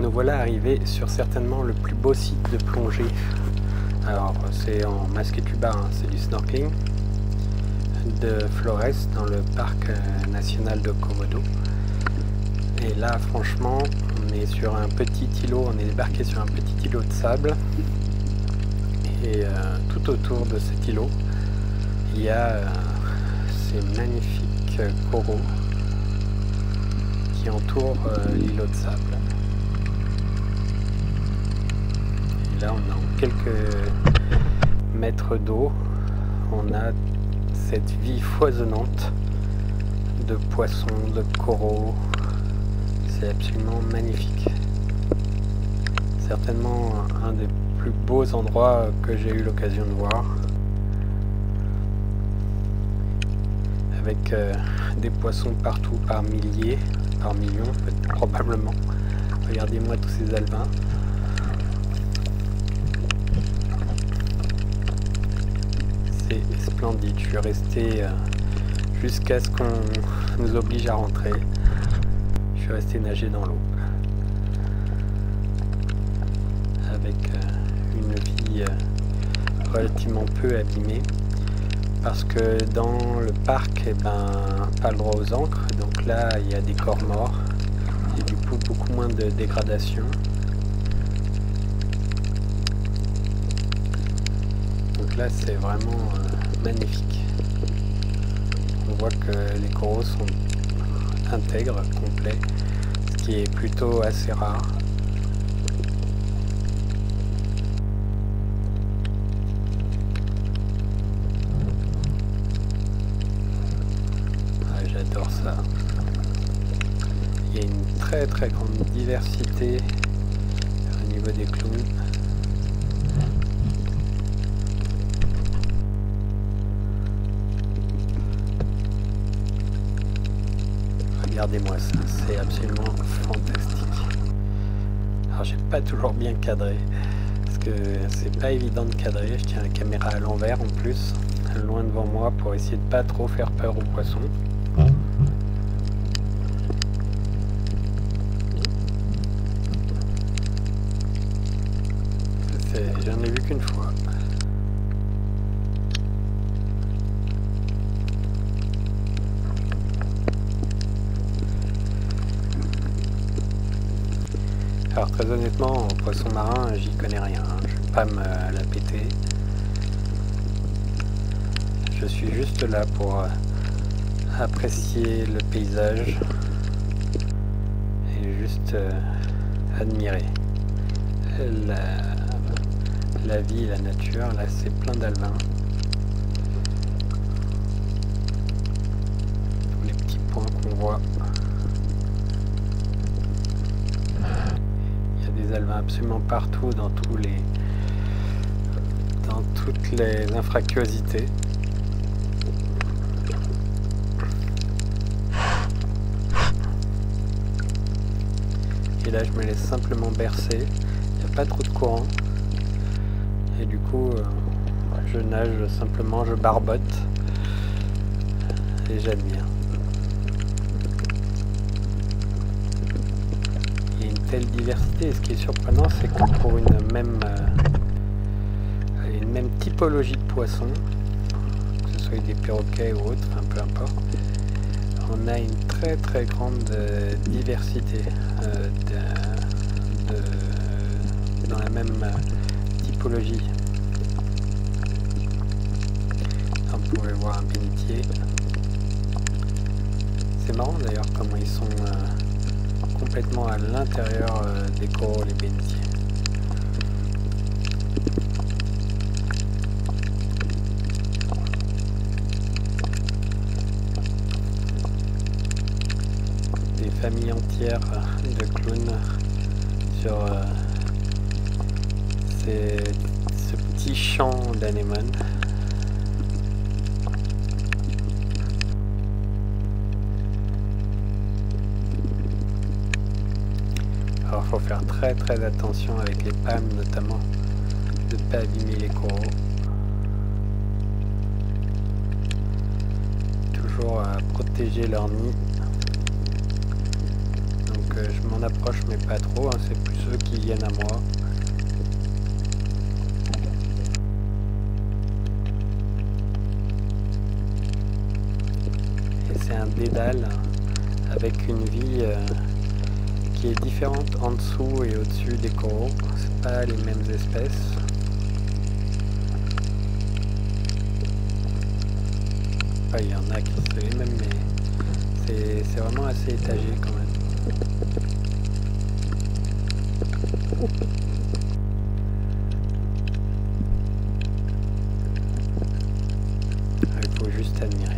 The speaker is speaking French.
Nous voilà arrivés sur certainement le plus beau site de plongée. Alors c'est en masque et tuba, hein, c'est du snorkeling de Flores dans le parc national de Komodo. Et là franchement on est sur un petit îlot, on est débarqué sur un petit îlot de sable. Et tout autour de cet îlot il y a ces magnifiques coraux qui entourent l'îlot de sable. Et là on est en quelques mètres d'eau, on a cette vie foisonnante de poissons, de coraux. C'est absolument magnifique. Certainement un des plus beaux endroits que j'ai eu l'occasion de voir. Avec des poissons partout, par milliers, par millions, probablement. Regardez-moi tous ces alevins. C'est splendide. Je suis resté jusqu'à ce qu'on nous oblige à rentrer. Je suis resté nager dans l'eau. Avec une vie relativement peu abîmée. Parce que dans le parc, pas le droit aux ancres, donc là il y a des corps morts et du coup beaucoup moins de dégradation. Donc là c'est vraiment magnifique. On voit que les coraux sont intègres, complets, ce qui est plutôt assez rare. J'adore ça. Il y a une très très grande diversité au niveau des clowns. Regardez-moi ça, c'est absolument fantastique. Alors j'ai pas toujours bien cadré, parce que c'est pas évident de cadrer. Je tiens la caméra à l'envers en plus, loin devant moi pour essayer de pas trop faire peur aux poissons. J'en ai vu qu'une fois. Alors très honnêtement, en poisson marin, j'y connais rien. Je vais pas me la péter. Je suis juste là pour apprécier le paysage et juste admirer la vie, la nature. Là c'est plein d'alevins. Tous les petits points qu'on voit. Il y a des alevins absolument partout dans toutes les infractuosités. Et là je me laisse simplement bercer. Il n'y a pas trop de courant. Et du coup, je nage simplement, je barbote et j'admire. Il y a une telle diversité et ce qui est surprenant, c'est que pour une même typologie de poissons, que ce soit des perroquets ou autres, enfin peu importe, on a une très très grande diversité dans la même typologie. On pourrait voir un bénitier. C'est marrant d'ailleurs comment ils sont complètement à l'intérieur des coraux, les bénitiers. Des familles entières de clowns sur ce petit champ d'anémones. Alors il faut faire très très attention avec les palmes notamment, de ne pas abîmer les coraux. Toujours à protéger leur nid. Donc je m'en approche mais pas trop, hein, c'est plus eux qui viennent à moi. Et c'est un dédale avec une vie qui est différente en dessous et au-dessus des coraux. C'est pas les mêmes espèces. Enfin, il y en a qui sont les mêmes, mais c'est vraiment assez étagé quand même. Il faut juste admirer.